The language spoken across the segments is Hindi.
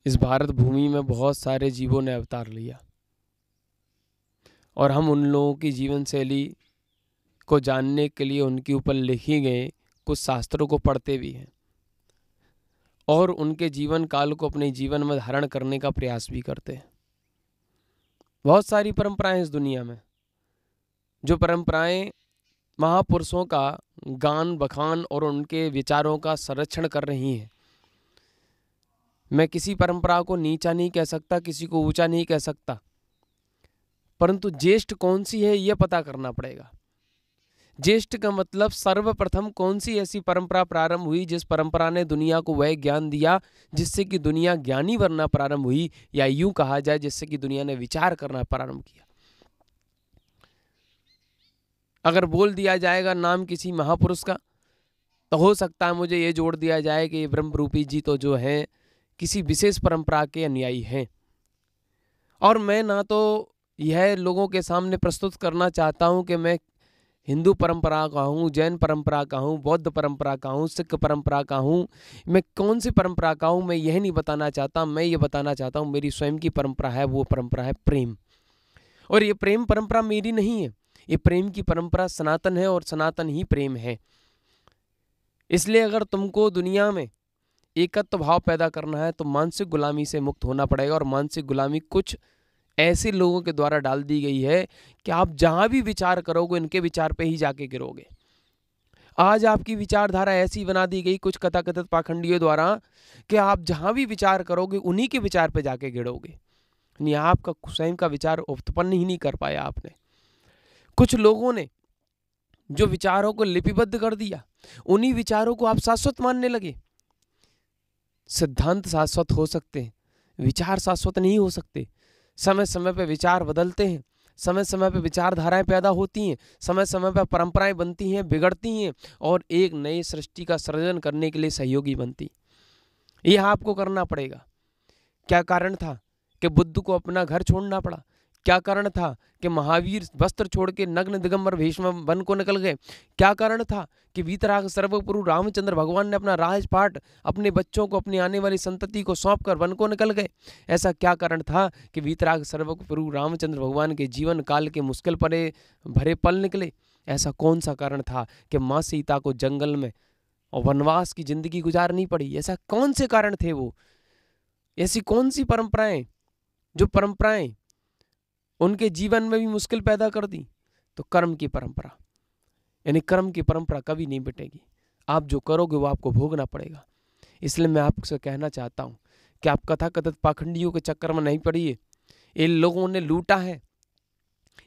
इस भारत भूमि में बहुत सारे जीवों ने अवतार लिया और हम उन लोगों की जीवन शैली को जानने के लिए उनके ऊपर लिखे गए कुछ शास्त्रों को पढ़ते भी हैं और उनके जीवन काल को अपने जीवन में धारण करने का प्रयास भी करते हैं। बहुत सारी परंपराएं इस दुनिया में, जो परंपराएं महापुरुषों का गान बखान और उनके विचारों का संरक्षण कर रही हैं। मैं किसी परंपरा को नीचा नहीं कह सकता, किसी को ऊंचा नहीं कह सकता, परंतु ज्येष्ठ कौन सी है यह पता करना पड़ेगा। ज्येष्ठ का मतलब सर्वप्रथम कौन सी ऐसी परंपरा प्रारंभ हुई जिस परंपरा ने दुनिया को वह ज्ञान दिया जिससे कि दुनिया ज्ञानी बनना प्रारंभ हुई, या यूं कहा जाए जिससे कि दुनिया ने विचार करना प्रारंभ किया। अगर बोल दिया जाएगा नाम किसी महापुरुष का तो हो सकता है मुझे ये जोड़ दिया जाए कि ब्रह्म रूपी जी तो जो हैं किसी विशेष परंपरा के अनुयायी हैं। और मैं ना तो यह लोगों के सामने प्रस्तुत करना चाहता हूं कि मैं हिंदू परंपरा का हूँ, जैन परंपरा का हूँ, बौद्ध परंपरा का हूँ, सिख परंपरा का हूँ, मैं कौन सी परंपरा का हूँ, मैं यह नहीं बताना चाहता। मैं ये बताना चाहता हूँ मेरी स्वयं की परंपरा है, वो परंपरा है प्रेम। और ये प्रेम परंपरा मेरी नहीं है, ये प्रेम की परंपरा सनातन है और सनातन ही प्रेम है। इसलिए अगर तुमको दुनिया में एकत्व भाव पैदा करना है तो मानसिक गुलामी से मुक्त होना पड़ेगा। और मानसिक गुलामी कुछ ऐसे लोगों के द्वारा डाल दी गई है कि आप जहां भी विचार करोगे इनके विचार पे ही जाके गिरोगे। आज आपकी विचारधारा ऐसी बना दी गई कुछ कथाकथित पाखंडियों द्वारा कि आप जहां भी विचार करोगे उन्हीं के विचार पे जाके गिरोगे, यानी आपका स्वयं का विचार उत्पन्न ही नहीं कर पाया आपने। कुछ लोगों ने जो विचारों को लिपिबद्ध कर दिया, उन्हीं विचारों को आप शाश्वत मानने लगे। सिद्धांत शाश्वत हो सकते हैं, विचार शाश्वत नहीं हो सकते। समय समय पर विचार बदलते हैं, समय समय पर विचारधाराएं पैदा होती हैं, समय समय पर परंपराएं बनती हैं, बिगड़ती हैं और एक नई सृष्टि का सृजन करने के लिए सहयोगी बनती। यह आपको करना पड़ेगा। क्या कारण था कि बुद्ध को अपना घर छोड़ना पड़ा? क्या कारण था कि महावीर वस्त्र छोड़ के नग्न दिगंबर भेष में वन को निकल गए? क्या कारण था कि वीतराग सर्वगुरु रामचंद्र भगवान ने अपना राजपाट अपने बच्चों को, अपनी आने वाली संतति को सौंप कर वन को निकल गए? ऐसा क्या कारण था कि वीतराग सर्वगुरु रामचंद्र भगवान के जीवन काल के मुश्किल भरे पल निकले? ऐसा कौन सा कारण था कि माँ सीता को जंगल में और वनवास की जिंदगी गुजारनी पड़ी? ऐसा कौन से कारण थे वो? ऐसी कौन सी परंपराएं, जो परंपराएं उनके जीवन में भी मुश्किल पैदा कर दी? तो कर्म की परंपरा, यानी कर्म की परंपरा कभी नहीं मिटेगी। आप जो करोगे वो आपको भोगना पड़ेगा। इसलिए मैं आपसे कहना चाहता हूं कि आप कथाकथित पाखंडियों के चक्कर में नहीं पड़िए। इन लोगों ने लूटा है,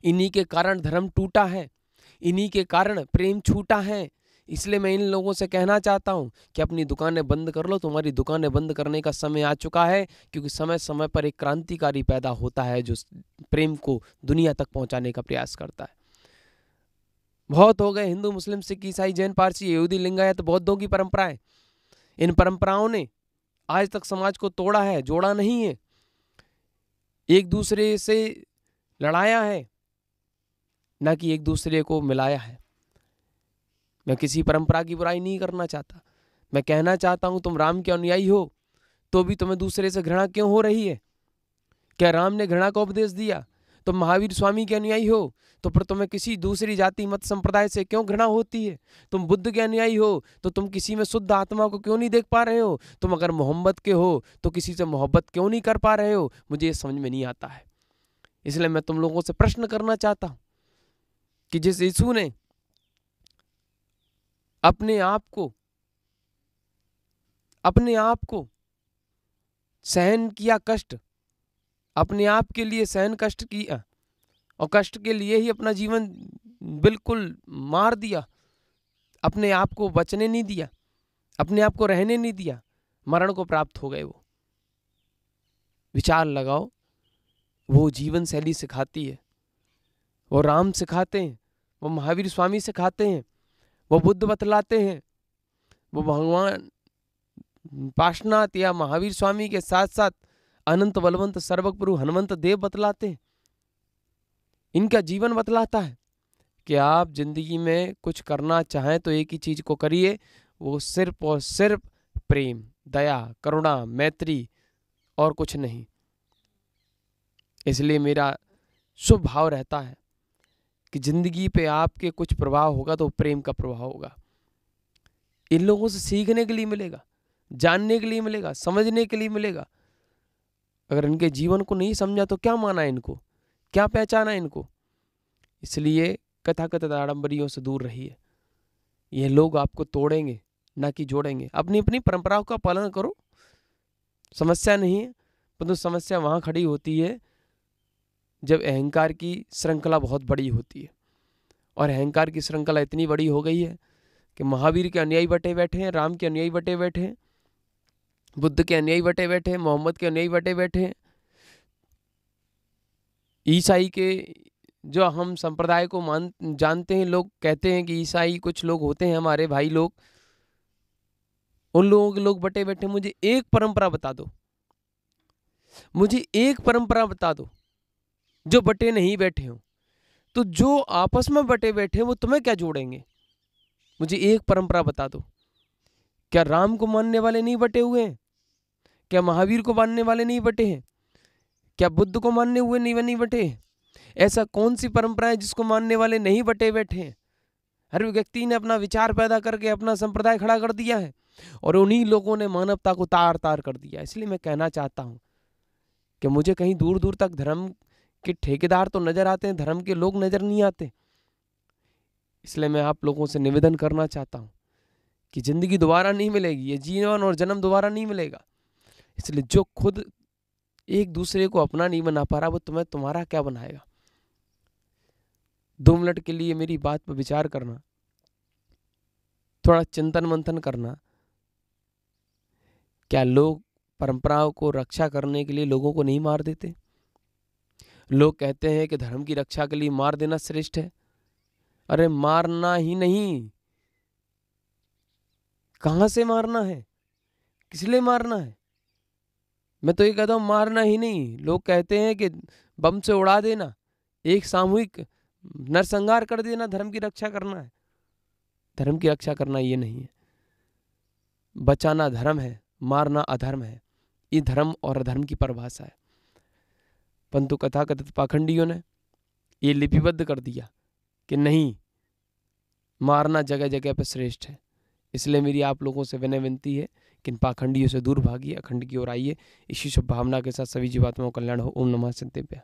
इन्हीं के कारण धर्म टूटा है, इन्हीं के कारण प्रेम छूटा है। इसलिए मैं इन लोगों से कहना चाहता हूं कि अपनी दुकानें बंद कर लो। तुम्हारी दुकानें बंद करने का समय आ चुका है, क्योंकि समय समय पर एक क्रांतिकारी पैदा होता है जो प्रेम को दुनिया तक पहुंचाने का प्रयास करता है। बहुत हो गए हिंदू, मुस्लिम, सिख, ईसाई, जैन, पारसी, यहूदी, लिंगायत, बौद्धों की परंपराएं। इन परंपराओं ने आज तक समाज को तोड़ा है, जोड़ा नहीं है। एक दूसरे से लड़ाया है, ना कि एक दूसरे को मिलाया है। मैं किसी परंपरा की बुराई नहीं करना चाहता। मैं कहना चाहता हूं तुम राम के अनुयायी हो तो भी तुम्हें दूसरे से घृणा क्यों हो रही है? क्या राम ने घृणा का उपदेश दिया? तुम महावीर स्वामी के अनुयायी हो तो फिर तुम्हें किसी दूसरी जाति मत संप्रदाय से क्यों घृणा होती है? तुम बुद्ध के अनुयायी हो तो तुम किसी में शुद्ध आत्मा को क्यों नहीं देख पा रहे हो? तुम अगर मोहम्मद के हो तो किसी से मोहब्बत क्यों नहीं कर पा रहे हो? मुझे ये समझ में नहीं आता है। इसलिए मैं तुम लोगों से प्रश्न करना चाहता हूं कि जिस यीशु ने अपने आप को सहन किया कष्ट, अपने आप के लिए सहन कष्ट किया और कष्ट के लिए ही अपना जीवन बिल्कुल मार दिया, अपने आप को बचने नहीं दिया, अपने आप को रहने नहीं दिया, मरण को प्राप्त हो गए। वो विचार लगाओ, वो जीवन शैली सिखाती है, वो राम सिखाते हैं, वो महावीर स्वामी सिखाते हैं, वो बुद्ध बतलाते हैं, वो भगवान पार्श्वनाथ या महावीर स्वामी के साथ साथ अनंत बलवंत सर्वगुरु हनुमंत देव बतलाते हैं। इनका जीवन बतलाता है कि आप जिंदगी में कुछ करना चाहें तो एक ही चीज को करिए, वो सिर्फ और सिर्फ प्रेम, दया, करुणा, मैत्री और कुछ नहीं। इसलिए मेरा शुभ भाव रहता है कि जिंदगी पे आपके कुछ प्रभाव होगा तो प्रेम का प्रभाव होगा। इन लोगों से सीखने के लिए मिलेगा, जानने के लिए मिलेगा, समझने के लिए मिलेगा। अगर इनके जीवन को नहीं समझा तो क्या माना इनको, क्या पहचाना इनको। इसलिए कथाकथित आडंबरियों से दूर रहिए। ये लोग आपको तोड़ेंगे ना कि जोड़ेंगे। अपनी अपनी परंपराओं का पालन करो, समस्या नहीं है। परंतु समस्या वहां खड़ी होती है जब अहंकार की श्रृंखला बहुत बड़ी होती है। और अहंकार की श्रृंखला इतनी बड़ी हो गई है कि महावीर के अनुयायी बटे बैठे हैं, राम के अनुयायी बटे बैठे हैं, बुद्ध के अनुयायी बटे बैठे हैं, मोहम्मद के अनुयायी बटे बैठे हैं, ईसाई के जो हम संप्रदाय को जानते हैं, लोग कहते हैं कि ईसाई कुछ लोग होते हैं हमारे भाई लोग, उन लोगों के लोग बटे बैठे। मुझे एक परंपरा बता दो, मुझे एक परंपरा बता दो जो बटे नहीं बैठे हो। तो जो आपस में बटे बैठे वो तुम्हें क्या जोड़ेंगे? मुझे एक परंपरा बता दो। क्या राम को मानने वाले नहीं बटे हुए हैं? क्या महावीर को मानने वाले नहीं बटे हैं? क्या बुद्ध को मानने हुए नहीं बटे हैं? ऐसा कौन सी परंपरा है जिसको मानने वाले नहीं बटे बैठे हैं? हर व्यक्ति ने अपना विचार पैदा करके अपना संप्रदाय खड़ा कर दिया है और उन्हीं लोगों ने मानवता को तार तार कर दिया। इसलिए मैं कहना चाहता हूं कि मुझे कहीं दूर दूर तक धर्म के ठेकेदार तो नजर आते हैं, धर्म के लोग नजर नहीं आते। इसलिए मैं आप लोगों से निवेदन करना चाहता हूं कि जिंदगी दोबारा नहीं मिलेगी, ये जीवन और जन्म दोबारा नहीं मिलेगा। इसलिए जो खुद एक दूसरे को अपना नहीं बना पा रहा वो तुम्हें तुम्हारा क्या बनाएगा? 2 मिनट के लिए मेरी बात पर विचार करना, थोड़ा चिंतन मंथन करना। क्या लोग परंपराओं को रक्षा करने के लिए लोगों को नहीं मार देते? लोग कहते हैं कि धर्म की रक्षा के लिए मार देना श्रेष्ठ है। अरे मारना ही नहीं, कहां से मारना है, किस लिए मारना है? मैं तो ये कहता हूं मारना ही नहीं। लोग कहते हैं कि बम से उड़ा देना, एक सामूहिक नरसंहार कर देना धर्म की रक्षा करना है। धर्म की रक्षा करना ये नहीं है। बचाना धर्म है, मारना अधर्म है। ये धर्म और अधर्म की परिभाषा है। परंतु कथाकथित पाखंडियों ने ये लिपिबद्ध कर दिया कि नहीं, मारना जगह जगह पर श्रेष्ठ है। इसलिए मेरी आप लोगों से विनय विनती है कि इन पाखंडियों से दूर भागिए, अखंड की ओर आइए। इसी शुभ भावना के साथ सभी जीवात्माओं का कल्याण हो। ओम नमः सिद्धेभ्यः।